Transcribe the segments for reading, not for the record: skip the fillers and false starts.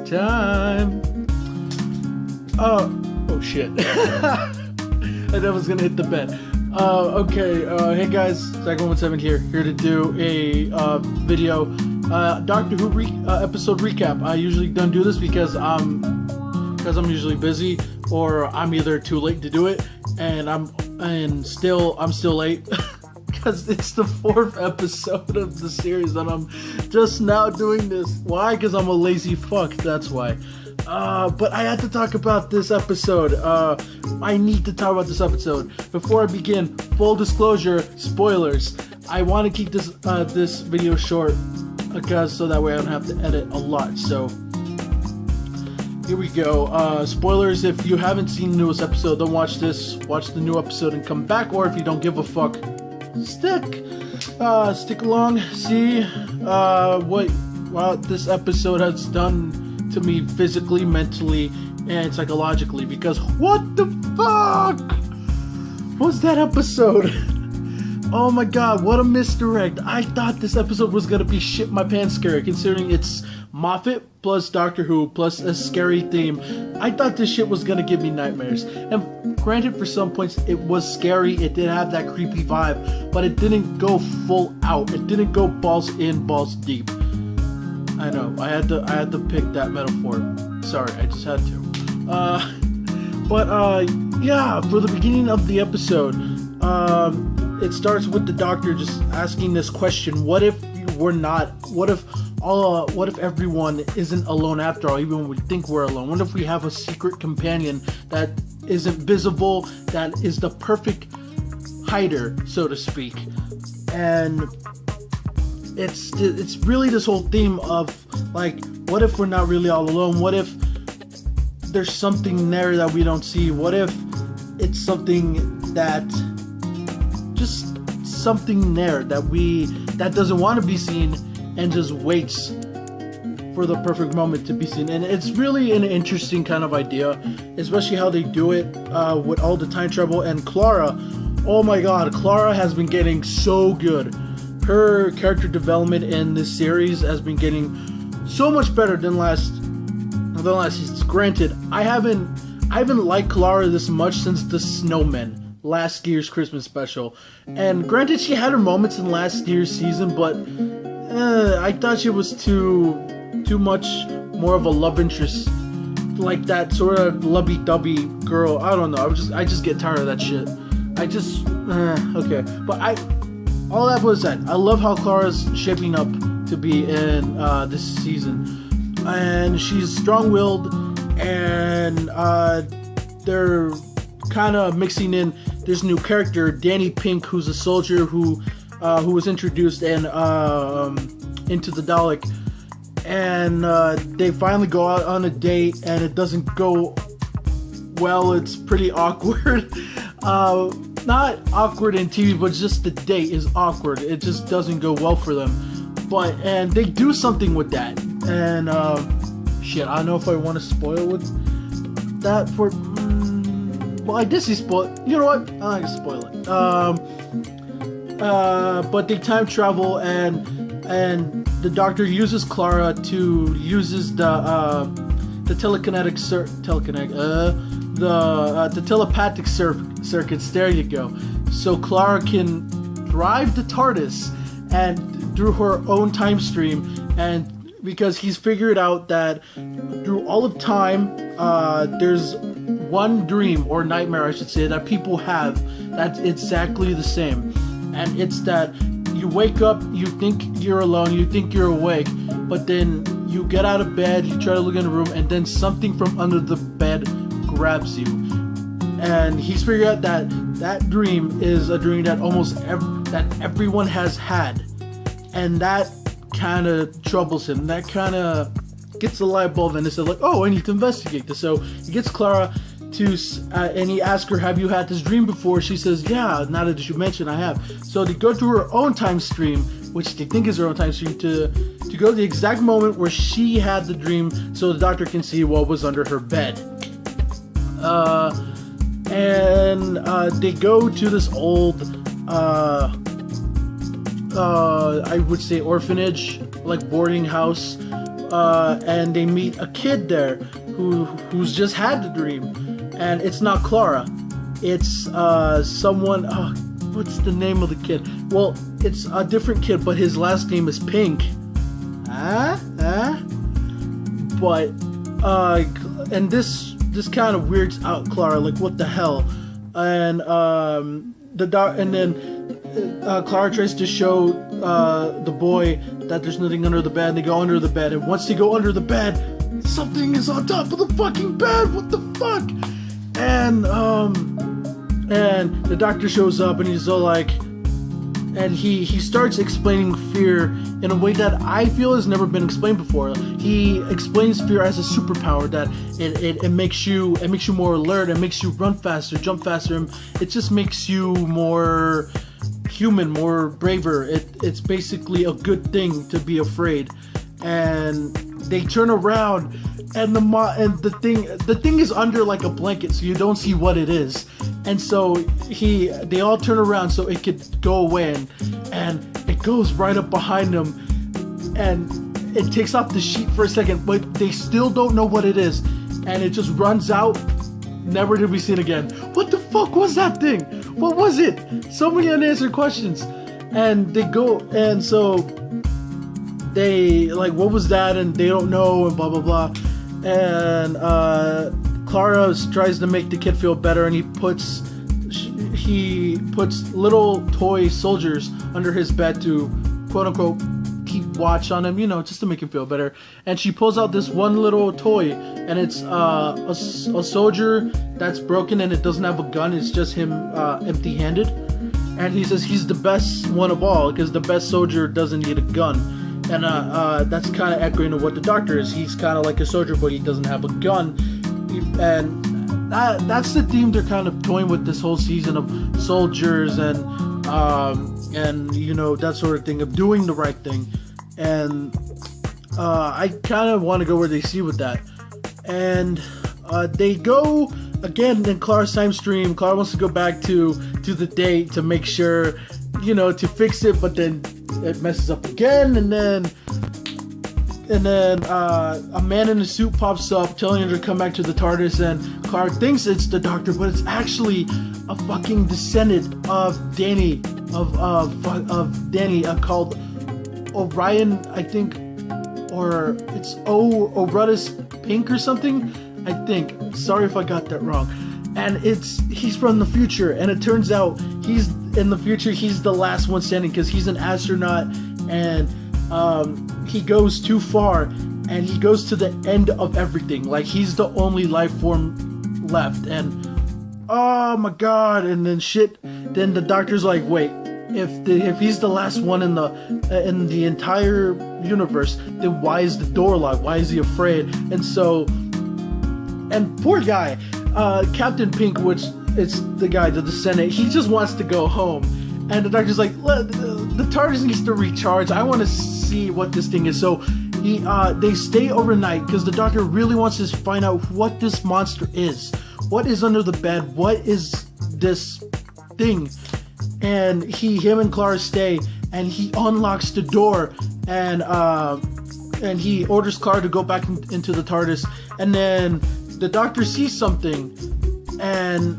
time. Oh shit. I was gonna hit the bed. Okay, hey guys, Zach117 here to do a video, Doctor Who episode recap. I usually don't do this because I'm usually busy, or I'm either too late to do it, and I'm still late because it's the 4th episode of the series and I'm just now doing this. Why? Because I'm a lazy fuck, that's why. But I had to talk about this episode. I need to talk about this episode. Before I begin, full disclosure, spoilers. I want to keep this video short because so that way I don't have to edit a lot. So here we go. Spoilers, if you haven't seen the newest episode, don't watch this. Watch the new episode and come back, or if you don't give a fuck, stick along, see what this episode has done to me physically, mentally, and psychologically, because what the fuck was that episode? Oh my god, what a misdirect. I thought this episode was gonna be shit my pants scary, considering it's Moffat plus Doctor Who plus a scary theme. I thought this shit was gonna give me nightmares. And granted, for some points it was scary, it did have that creepy vibe, but it didn't go full out. It didn't go balls in, balls deep. I know, I had to pick that metaphor. Sorry, I just had to. Yeah, for the beginning of the episode, it starts with the Doctor just asking this question: what if we're not? What if everyone isn't alone after all, even when we think we're alone? What if we have a secret companion that isn't visible, that is the perfect hider, so to speak? And it's really this whole theme of, like, what if we're not really all alone? What if there's something there that we don't see? What if it's something that just something there that doesn't want to be seen and just waits for the perfect moment to be seen? And it's really an interesting kind of idea, especially how they do it with all the time travel. And Clara, oh my god, Clara has been getting so good. Her character development in this series has been getting so much better than last season. Granted, I haven't liked Clara this much since the Snowmen, last year's Christmas special. And granted, she had her moments in last year's season, but I thought she was too much more of a love interest, like that sort of lovey-dovey girl. I don't know. I just get tired of that shit. Okay, but all that was said, I love how Clara's shaping up to be in this season, and she's strong-willed, and they're kind of mixing in this new character, Danny Pink, who's a soldier who was introduced and into the Dalek, and they finally go out on a date, and it doesn't go well. It's pretty awkward. Not awkward in TV, but just the date is awkward. It just doesn't go well for them. And they do something with that. And shit, I don't know if I want to spoil with that for. Well, I guess he spoiled. You know what? I'm not gonna spoil it. But they time travel, and the Doctor uses Clara to uses the telepathic circuits. There you go. So Clara can drive the TARDIS and through her own time stream, and because he's figured out that through all of time, there's one dream or nightmare, I should say, that people have that's exactly the same, and it's that you wake up, you think you're alone, you think you're awake, but then you get out of bed, you try to look in the room, and then something from under the bed grabs you. And he's figured out that dream is a dream that that everyone has had, and that kind of troubles him. That kind of gets the light bulb, and he said, like, oh, I need to investigate this. So he gets Clara and he asks her, have you had this dream before? She says, yeah, now that you mention, I have. So they go to her own time stream, which they think is her own time stream, to go to the exact moment where she had the dream, so the Doctor can see what was under her bed. And they go to this old, I would say orphanage, like boarding house, and they meet a kid there who's just had the dream, and it's not Clara, it's someone. Oh, what's the name of the kid? Well, it's a different kid, but his last name is Pink. But and this kind of weirds out Clara, like what the hell, and Clara tries to show the boy that there's nothing under the bed. They go under the bed, and once they go under the bed, something is on top of the fucking bed. What the fuck? And the doctor shows up, and he's all like, and he starts explaining fear in a way that I feel has never been explained before. He explains fear as a superpower, that it makes you more alert, it makes you run faster, jump faster, and it just makes you more human, more braver. It's basically a good thing to be afraid. And they turn around, and the thing is under like a blanket, so you don't see what it is. And so they all turn around so it could go away, and it goes right up behind them, and it takes off the sheet for a second, but they still don't know what it is, and it just runs out. Never did we see it again. What the fuck was that thing? What was it? So many unanswered questions. And they go, and so they like, what was that? And they don't know, and blah blah blah. And Clara tries to make the kid feel better, and he puts little toy soldiers under his bed to quote unquote keep watch on him, just to make him feel better. And she pulls out this one little toy, and it's a soldier that's broken, and it doesn't have a gun. It's just him empty-handed. And he says he's the best one of all, because the best soldier doesn't need a gun. And that's kind of echoing to what the doctor is. He's kind of like a soldier, but he doesn't have a gun. And that's the theme they're kind of toying with this whole season, of soldiers and that sort of thing, of doing the right thing. And I kind of want to go where they see with that. And they go again in Clara's time stream. Clara wants to go back to the date to make sure, to fix it, but then it messes up again, and then a man in a suit pops up telling her to come back to the TARDIS, and Clara thinks it's the doctor, but it's actually a fucking descendant of Danny, of Danny, called Orion, I think, or it's Orutus Pink or something, I think. Sorry if I got that wrong. And he's from the future, and it turns out he's in the future. He's the last one standing, because he's an astronaut, and he goes too far, and he goes to the end of everything. Like, he's the only life form left, and oh my god. And then then the doctor's like, wait, if he's the last one in the entire universe, then why is the door locked? Why is he afraid? And poor guy, Captain Pink, which it's the guy, the descendant, he just wants to go home. And the doctor's like, the TARDIS needs to recharge. I want to see what this thing is. So they stay overnight, because the doctor really wants to find out what this monster is. What is under the bed? What is this thing? And him and Clara stay, and he unlocks the door, and he orders Clara to go back into the TARDIS. And then the doctor sees something, and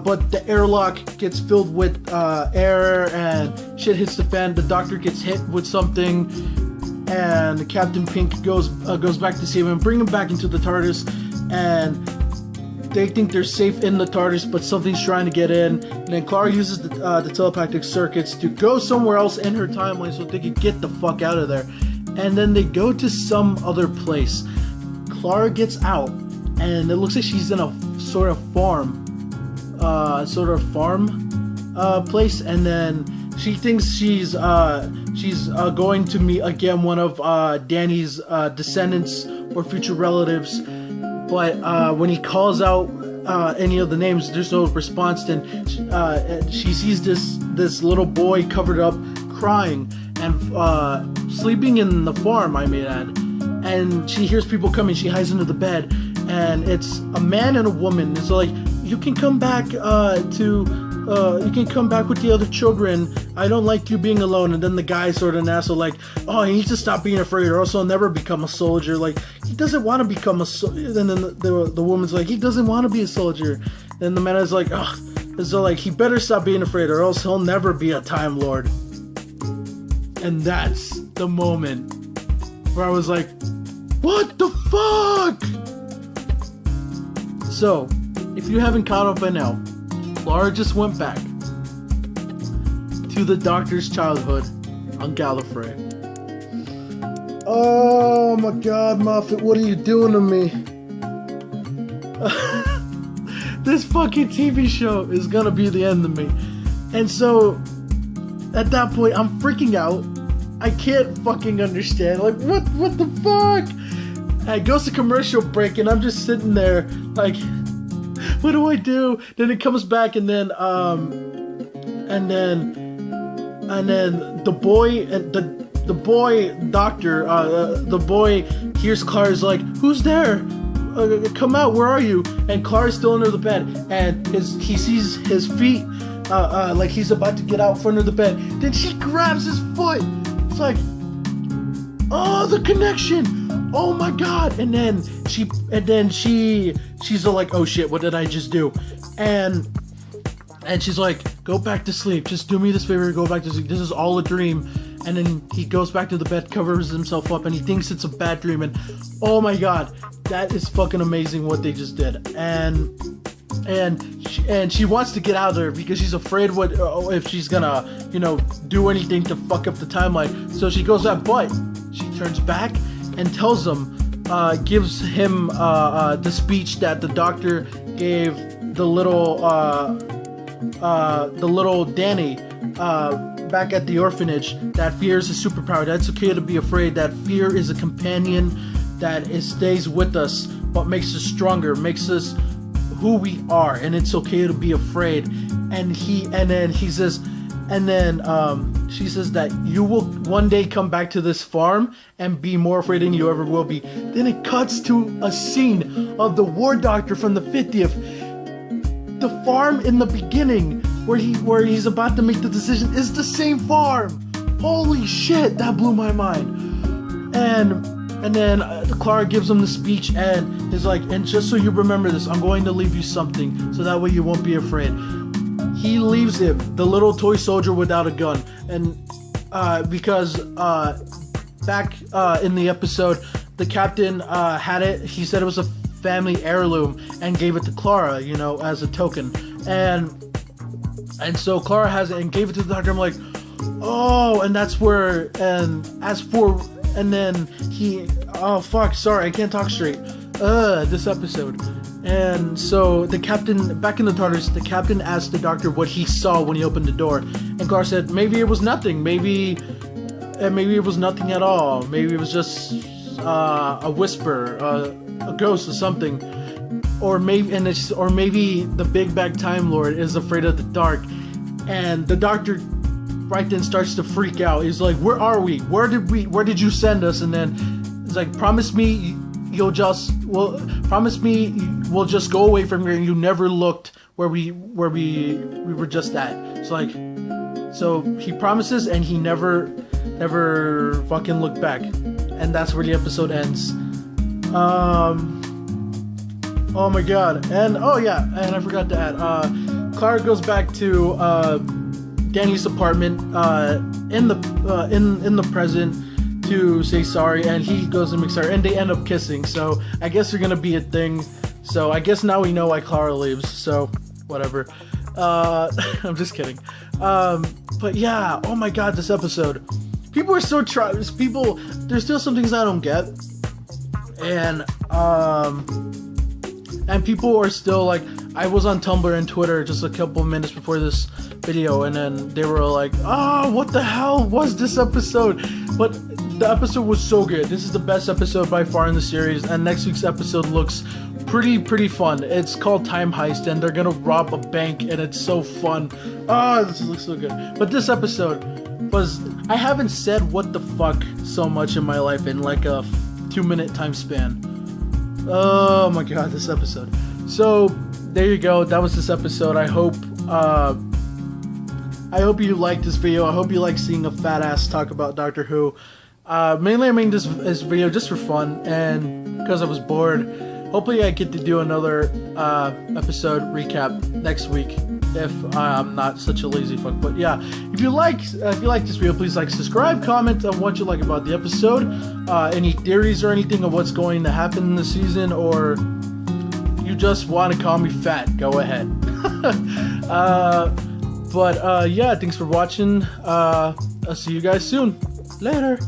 but the airlock gets filled with air, and shit hits the fan. The doctor gets hit with something, and Captain Pink goes back to save him, bring him back into the TARDIS, and they think they're safe in the TARDIS, but something's trying to get in. And then Clara uses the telepathic circuits to go somewhere else in her timeline so they can get the fuck out of there. And then they go to some other place. Clara gets out, and it looks like she's in a sort of farm place. And then she thinks she's going to meet again one of Danny's descendants or future relatives. But when he calls out any of the names, there's no response. Then she sees this little boy covered up, crying, and sleeping in the farm, I may add. And she hears people coming. She hides under the bed, and it's a man and a woman. And so, like, you can come back to you can come back with the other children. I don't like you being alone. And then the guy sort of an asshole, like, oh, he needs to stop being afraid, or else he'll never become a soldier. Like, he doesn't want to become a soldier. And then the woman's like, he doesn't want to be a soldier. And the man is like, oh, so like, he better stop being afraid, or else he'll never be a Time Lord. And that's the moment where I was like, what the fuck? So, if you haven't caught up by now, Clara just went back to the Doctor's childhood on Gallifrey. Oh my god, Moffat, what are you doing to me? This fucking TV show is gonna be the end of me. And so, at that point, I'm freaking out. I can't fucking understand. Like, what the fuck? And it goes to commercial break, and I'm just sitting there, like, what do I do? Then it comes back, and then the boy doctor, the boy hears Clara's like, who's there? Come out, where are you? And Clara's still under the bed, and he sees his feet, like he's about to get out from under the bed. Then she grabs his foot. It's like, oh, the connection. Oh my god. And then she's like, oh shit, what did I just do? And she's like, go back to sleep. Just do me this favor, go back to sleep. This is all a dream. And then he goes back to the bed, covers himself up, and he thinks it's a bad dream. And oh my god, that is fucking amazing what they just did. And she wants to get out of there because she's afraid if she's gonna, do anything to fuck up the timeline. So she goes out, but she turns back and tells him, gives him the speech that the Doctor gave the little Danny back at the orphanage, that fear is a superpower, that's okay to be afraid, that fear is a companion, that it stays with us but makes us stronger, makes us who we are, and it's okay to be afraid. And then she says that you will one day come back to this farm and be more afraid than you ever will be. Then it cuts to a scene of the War Doctor from the 50th. The farm in the beginning where he's about to make the decision is the same farm. Holy shit, that blew my mind. And then Clara gives him the speech and is like, and just so you remember this, I'm going to leave you something so that way you won't be afraid. He leaves him the little toy soldier without a gun, and because back in the episode, the captain had it. He said it was a family heirloom and gave it to Clara, as a token. And so Clara has it and gave it to the Doctor. I'm like, oh, and that's where. And then he, oh fuck, sorry, I can't talk straight. This episode. And so the captain, back in the TARDIS, the captain asked the Doctor what he saw when he opened the door. And Clara said, maybe it was nothing. Maybe it was nothing at all. Maybe it was just a whisper, a ghost or something. Or maybe the Big Bad Time Lord is afraid of the dark. And the Doctor right then starts to freak out. He's like, where are we? Where did you send us? And then he's like, promise me we'll just go away from here and you never looked where we were just at. So he promises and he never fucking looked back. And that's where the episode ends. Oh my god. And oh yeah, and I forgot to add, Clara goes back to Danny's apartment in the present to say sorry, and he goes and makes her, and they end up kissing. So I guess they're gonna be a thing. So I guess now we know why Clara leaves. So whatever. I'm just kidding. But yeah, oh my god, this episode. People are so there's still some things I don't get, and people are still like, I was on Tumblr and Twitter just a couple of minutes before this video, and then they were like, oh, what the hell was this episode? But the episode was so good. This is the best episode by far in the series, and next week's episode looks pretty fun. It's called Time Heist, and they're gonna rob a bank, and it's so fun. Oh, this looks so good. But this episode was, I haven't said what the fuck so much in my life in like a 2-minute time span. Oh my god, this episode. So there you go, that was this episode. I hope I hope you liked this video. I hope you like seeing a fat ass talk about Doctor Who. Mainly I made this video just for fun and because I was bored. Hopefully I get to do another episode recap next week if I'm not such a lazy fuck. But yeah, if you like this video, please like, subscribe, comment on what you like about the episode, any theories or anything of what's going to happen in the season, or you just want to call me fat, go ahead. Yeah, thanks for watching. I'll see you guys soon. Later.